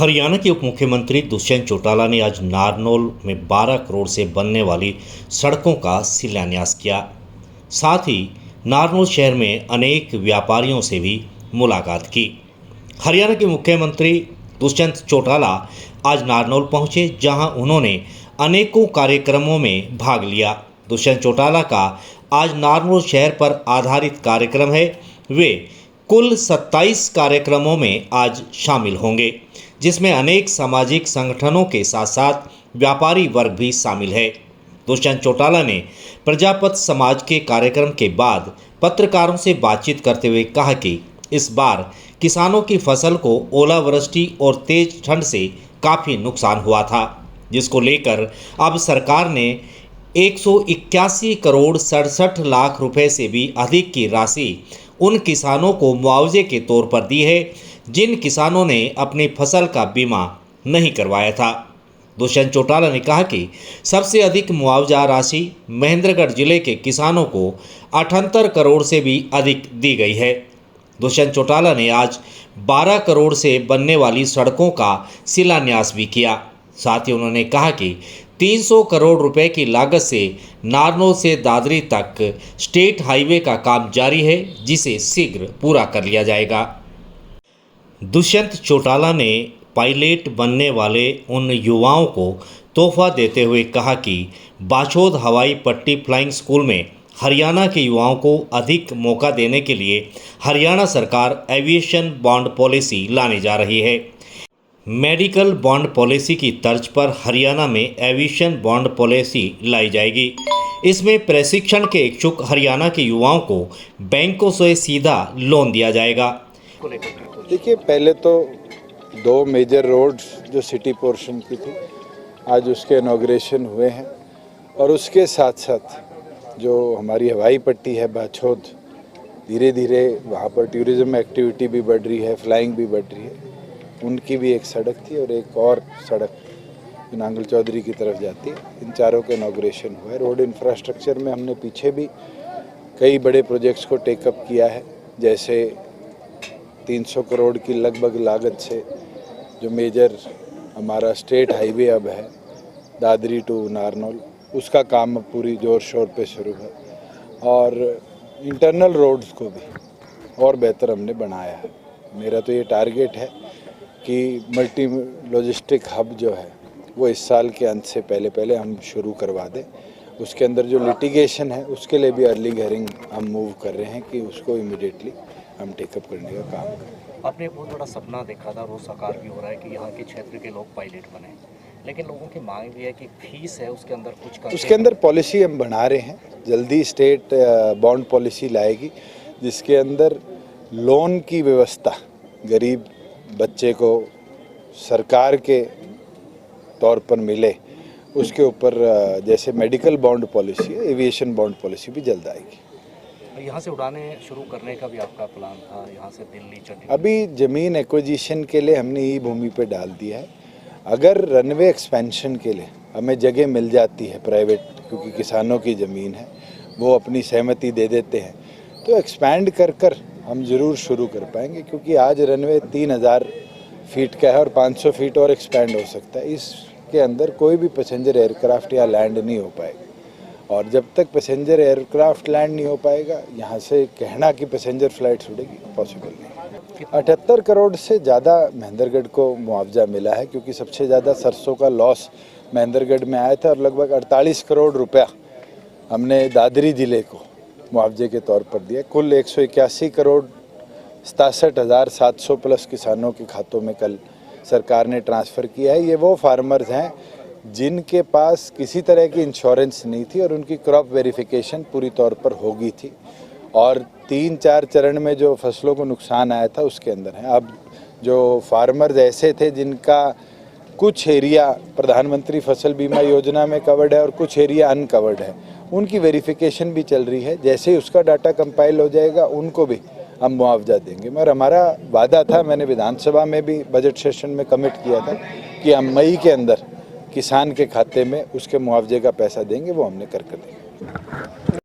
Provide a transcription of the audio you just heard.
हरियाणा के उप मुख्यमंत्री दुष्यंत चौटाला ने आज नारनौल में 12 करोड़ से बनने वाली सड़कों का शिलान्यास किया। साथ ही नारनौल शहर में अनेक व्यापारियों से भी मुलाकात की। हरियाणा के मुख्यमंत्री दुष्यंत चौटाला आज नारनौल पहुंचे, जहां उन्होंने अनेकों कार्यक्रमों में भाग लिया। दुष्यंत चौटाला का आज नारनौल शहर पर आधारित कार्यक्रम है। वे कुल 27 कार्यक्रमों में आज शामिल होंगे, जिसमें अनेक सामाजिक संगठनों के साथ साथ व्यापारी वर्ग भी शामिल है। दुष्यंत चौटाला ने प्रजापत समाज के कार्यक्रम के बाद पत्रकारों से बातचीत करते हुए कहा कि इस बार किसानों की फसल को ओलावृष्टि और तेज ठंड से काफ़ी नुकसान हुआ था, जिसको लेकर अब सरकार ने 181 करोड़ 67 लाख रुपए से भी अधिक की राशि उन किसानों को मुआवजे के तौर पर दी है, जिन किसानों ने अपनी फसल का बीमा नहीं करवाया था। दुष्यंत चौटाला ने कहा कि सबसे अधिक मुआवजा राशि महेंद्रगढ़ जिले के किसानों को 78 करोड़ से भी अधिक दी गई है। दुष्यंत चौटाला ने आज 12 करोड़ से बनने वाली सड़कों का शिलान्यास भी किया। साथ ही उन्होंने कहा कि 300 करोड़ रुपए की लागत से नारनौल से दादरी तक स्टेट हाईवे का काम जारी है, जिसे शीघ्र पूरा कर लिया जाएगा। दुष्यंत चौटाला ने पायलट बनने वाले उन युवाओं को तोहफा देते हुए कहा कि बाछौद हवाई पट्टी फ्लाइंग स्कूल में हरियाणा के युवाओं को अधिक मौका देने के लिए हरियाणा सरकार एविएशन बॉन्ड पॉलिसी लाने जा रही है। मेडिकल बॉन्ड पॉलिसी की तर्ज पर हरियाणा में एविएशन बॉन्ड पॉलिसी लाई जाएगी। इसमें प्रशिक्षण के इच्छुक हरियाणा के युवाओं को बैंकों से सीधा लोन दिया जाएगा। देखिए, पहले तो 2 मेजर रोड्स जो सिटी पोर्शन की थी, आज उसके इनॉग्रेशन हुए हैं, और उसके साथ साथ जो हमारी हवाई पट्टी है बाछौद, धीरे धीरे वहाँ पर टूरिज्म एक्टिविटी भी बढ़ रही है, फ्लाइंग भी बढ़ रही है। उनकी भी एक सड़क थी और एक और सड़क नांगल चौधरी की तरफ जाती है। इन चारों का इनॉग्रेशन हुआ है। रोड इंफ्रास्ट्रक्चर में हमने पीछे भी कई बड़े प्रोजेक्ट्स को टेकअप किया है, जैसे 300 करोड़ की लगभग लागत से जो मेजर हमारा स्टेट हाईवे अब है दादरी टू नारनौल, उसका काम अब पूरी जोर शोर पे शुरू है, और इंटरनल रोड्स को भी और बेहतर हमने बनाया है। मेरा तो ये टारगेट है कि मल्टी लॉजिस्टिक हब जो है वो इस साल के अंत से पहले हम शुरू करवा दें। उसके अंदर जो लिटिगेशन है उसके लिए भी अर्ली हियरिंग हम मूव कर रहे हैं कि उसको इमीडिएटली हम टेकअप करने का काम करें। आपने बहुत बड़ा सपना देखा था, वो साकार भी हो रहा है कि यहाँ के क्षेत्र के लोग पायलट बने, लेकिन लोगों की मांग भी है कि फीस है उसके अंदर कुछ उसके अंदर पॉलिसी हम बना रहे हैं। जल्दी स्टेट बॉन्ड पॉलिसी लाएगी, जिसके अंदर लोन की व्यवस्था गरीब बच्चे को सरकार के तौर पर मिले, उसके ऊपर जैसे मेडिकल बॉन्ड पॉलिसी है, एविएशन बॉन्ड पॉलिसी भी जल्द आएगी। यहाँ से उड़ाने शुरू करने का भी आपका प्लान था, यहाँ से दिल्ली चंडीगढ़? अभी ज़मीन एक्विजिशन के लिए हमने ई भूमि पे डाल दिया है। अगर रनवे एक्सपेंशन के लिए हमें जगह मिल जाती है प्राइवेट, क्योंकि किसानों की ज़मीन है, वो अपनी सहमति दे देते हैं, तो एक्सपैंड कर हम ज़रूर शुरू कर पाएंगे, क्योंकि आज रनवे 3000 फीट का है और 500 फीट और एक्सपैंड हो सकता है। इसके अंदर कोई भी पैसेंजर एयरक्राफ्ट या लैंड नहीं हो पाएगा, और जब तक पैसेंजर एयरक्राफ्ट लैंड नहीं हो पाएगा, यहाँ से कहना कि पैसेंजर फ्लाइट उड़ेगी पॉसिबल नहीं। 78 करोड़ से ज़्यादा महेंद्रगढ़ को मुआवजा मिला है, क्योंकि सबसे ज़्यादा सरसों का लॉस महेंद्रगढ़ में आया था, और लगभग 48 करोड़ रुपया हमने दादरी ज़िले को मुआवजे के तौर पर दिया। कुल 181 करोड़ 67,700 प्लस किसानों के खातों में कल सरकार ने ट्रांसफ़र किया है। ये वो फार्मर्स हैं जिनके पास किसी तरह की इंश्योरेंस नहीं थी और उनकी क्रॉप वेरिफिकेशन पूरी तौर पर हो गई थी, और 3-4 चरण में जो फसलों को नुकसान आया था उसके अंदर है। अब जो फार्मर्स ऐसे थे जिनका कुछ एरिया प्रधानमंत्री फसल बीमा योजना में कवर्ड है और कुछ एरिया अनकवर्ड है, उनकी वेरिफिकेशन भी चल रही है। जैसे ही उसका डाटा कंपाइल हो जाएगा, उनको भी हम मुआवजा देंगे। मगर हमारा वादा था, मैंने विधानसभा में भी बजट सेशन में कमिट किया था कि हम मई के अंदर किसान के खाते में उसके मुआवजे का पैसा देंगे, वो हमने कर देंगे।